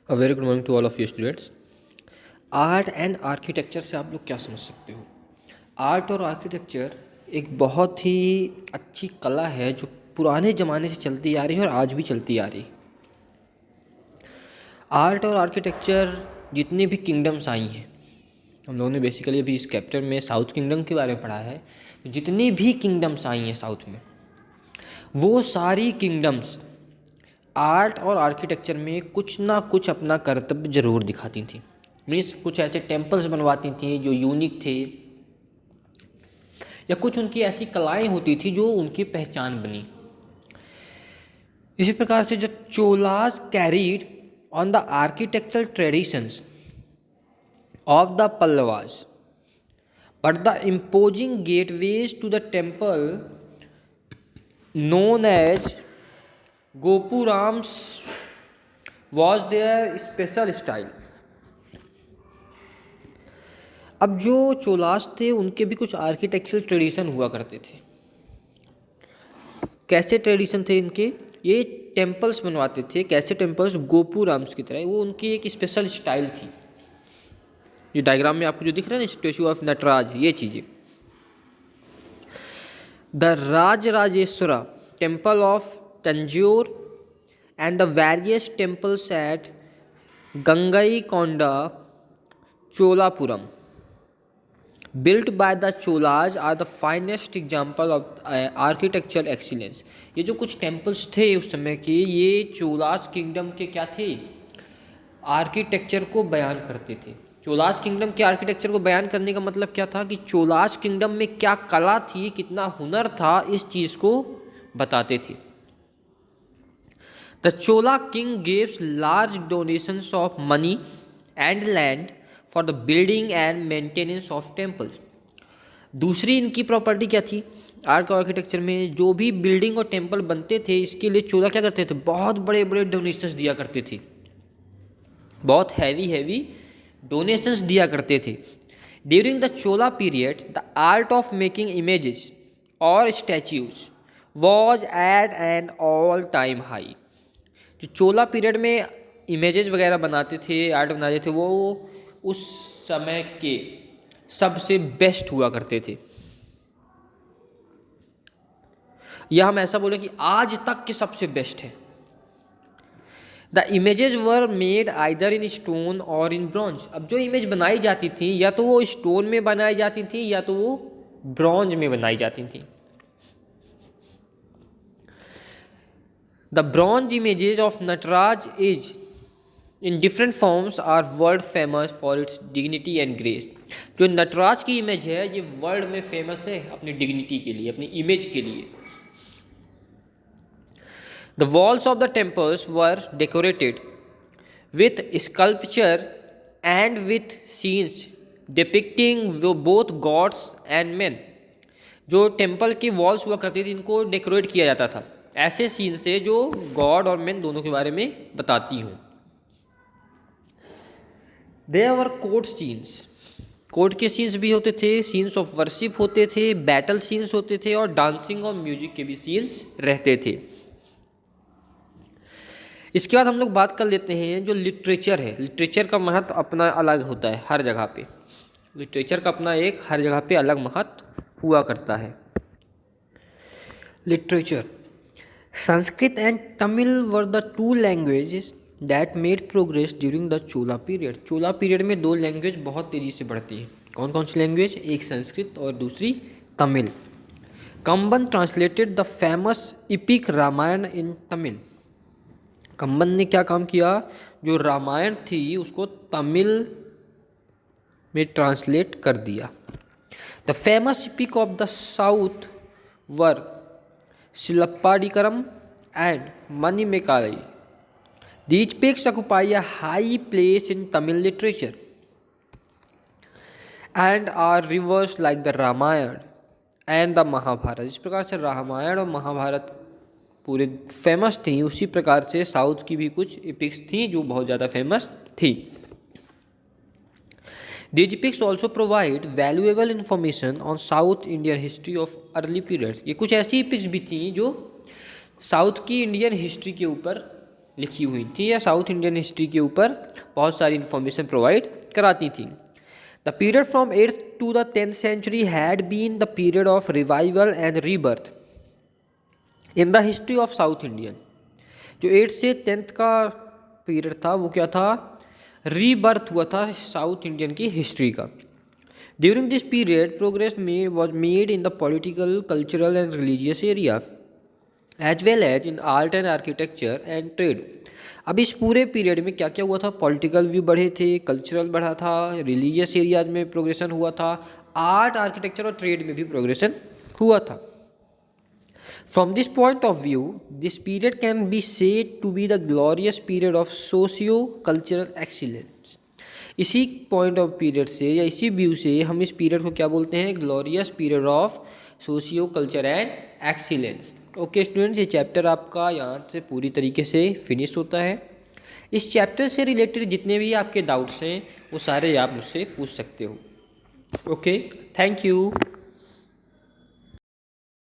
A very good morning to all of you students. Art and architecture से आप लोग क्या समझ सकते हो? आर्ट और आर्किटेक्चर एक बहुत ही अच्छी कला है जो पुराने ज़माने से चलती आ रही है और आज भी चलती आ रही है। आर्ट और आर्किटेक्चर जितने भी किंगडम्स आई हैं, हम लोगों ने बेसिकली अभी इस चैप्टर में साउथ किंगडम के बारे में पढ़ा है। तो जितनी भी किंगडम्स आई हैं साउथ में, वो सारी किंगडम्स आर्ट और आर्किटेक्चर में कुछ ना कुछ अपना कर्तव्य जरूर दिखाती थी। मीन्स कुछ ऐसे टेम्पल्स बनवाती थी जो यूनिक थे, या कुछ उनकी ऐसी कलाएं होती थी जो उनकी पहचान बनी। इसी प्रकार से जो Cholas carried on the architectural traditions of the Pallavas, but the imposing gateways to the temple known as Gopurams was their special style। अब जो चोलास थे उनके भी कुछ आर्किटेक्चरल ट्रेडिशन हुआ करते थे। कैसे ट्रेडिशन थे इनके? ये टेम्पल्स बनवाते थे। कैसे टेम्पल्स? गोपुराम्स की तरह। वो उनकी एक स्पेशल स्टाइल थी। ये डायग्राम में आपको जो दिख रहा है ना, स्टेचू ऑफ नटराज, ये चीज़ें। The Rajarajeshwara temple of Tanjore and the various temples at Gangaikonda, Cholapuram, built by the Cholas, are the finest example of architectural excellence। ये जो कुछ टेम्पल्स थे उस समय के, ये चोलास किंगडम के क्या थे? आर्किटेक्चर को बयान करते थे। चोलास किंगडम के आर्किटेक्चर को बयान करने का मतलब क्या था कि चोलास किंगडम में क्या कला थी, कितना हुनर था, इस चीज़ को बताते थे। The Chola king gives large donations of money and land for the building and maintenance of temples। दूसरी इनकी प्रॉपर्टी क्या थी? आर्ट और आर्किटेक्चर में जो भी बिल्डिंग और टेम्पल बनते थे, इसके लिए चोला क्या करते थे? बहुत बड़े बड़े डोनेशंस दिया करते थे। बहुत हैवी डोनेशंस दिया करते थे। During the Chola period, the art of making images और statues was at an all time high. जो चोला पीरियड में इमेजेस वगैरह बनाते थे, आर्ट बनाते थे, वो उस समय के सबसे बेस्ट हुआ करते थे। या हम ऐसा बोले कि आज तक के सबसे बेस्ट है। The images were made either in stone और इन ब्रॉन्ज। अब जो इमेज बनाई जाती थी, या तो वो स्टोन में बनाई जाती थी या तो वो ब्रॉन्ज में बनाई जाती थी। The bronze images of Nataraj is in different forms are world famous for its dignity and grace। जो नटराज की इमेज है ये वर्ल्ड में फेमस है अपनी डिग्निटी के लिए, अपनी इमेज के लिए। The walls of the temples were decorated with sculpture and with scenes depicting both gods and men। जो टेम्पल की वॉल्स हुआ करती थी, इनको डेकोरेट किया जाता था ऐसे सीन से जो गॉड और मैन दोनों के बारे में बताती हूँ। There were court scenes. Court के सीन्स भी होते थे, सीन्स ऑफ वर्शिप होते थे, बैटल सीन्स होते थे, और डांसिंग और म्यूजिक के भी सीन्स रहते थे। इसके बाद हम लोग बात कर लेते हैं जो लिटरेचर है। लिटरेचर का महत्व अपना अलग होता है हर जगह पे। लिटरेचर का अपना एक हर जगह पे अलग महत्व हुआ करता है। Literature, Sanskrit and Tamil were the two languages that made progress during the Chola period. Chola period में दो लैंग्वेज बहुत तेज़ी से बढ़ती है। कौन कौन सी लैंग्वेज? एक संस्कृत और दूसरी Tamil. Kamban translated the famous epic Ramayana in Tamil. Kamban ने क्या काम किया? जो रामायण थी उसको तमिल में ट्रांसलेट कर दिया। The famous epic of the south were Silappadikaram and Manimekalai। These epics occupy a high place in Tamil literature and are rivers like the Ramayana and the Mahabharata। इस प्रकार से रामायण और महाभारत पूरे फेमस थी, उसी प्रकार से साउथ की भी कुछ एपिक्स थी जो बहुत ज़्यादा फेमस थी। These epics also provide valuable information on South Indian history of early period। ये कुछ ऐसी epics भी थी जो साउथ की इंडियन हिस्ट्री के ऊपर लिखी हुई थी या साउथ इंडियन हिस्ट्री के ऊपर बहुत सारी इन्फॉर्मेशन प्रोवाइड कराती थी। The period from 8th to the 10th century had been the period of revival and rebirth in the history of South Indian। जो 8th से 10th का पीरियड था वो क्या था, रीबर्थ हुआ था साउथ इंडियन की हिस्ट्री का। During this period progress was made in the political, cultural and religious area as well as in art and architecture and trade. अब इस पूरे पीरियड में क्या क्या हुआ था, पॉलिटिकल व्यू बढ़े थे, कल्चरल बढ़ा था, रिलीजियस एरियाज में प्रोग्रेशन हुआ था, आर्ट, आर्किटेक्चर और ट्रेड में भी प्रोग्रेशन हुआ था। From this point of view this period can be said to be the glorious period of socio cultural excellence. इसी पॉइंट ऑफ पीरियड से या इसी व्यू से हम इस पीरियड को क्या बोलते हैं, glorious period of socio culture and excellence. Okay students, ये चैप्टर आपका यहाँ से पूरी तरीके से फिनिश होता है। इस चैप्टर से रिलेटेड जितने भी आपके डाउट्स हैं वो सारे आप मुझसे पूछ सकते हो। Okay, thank you.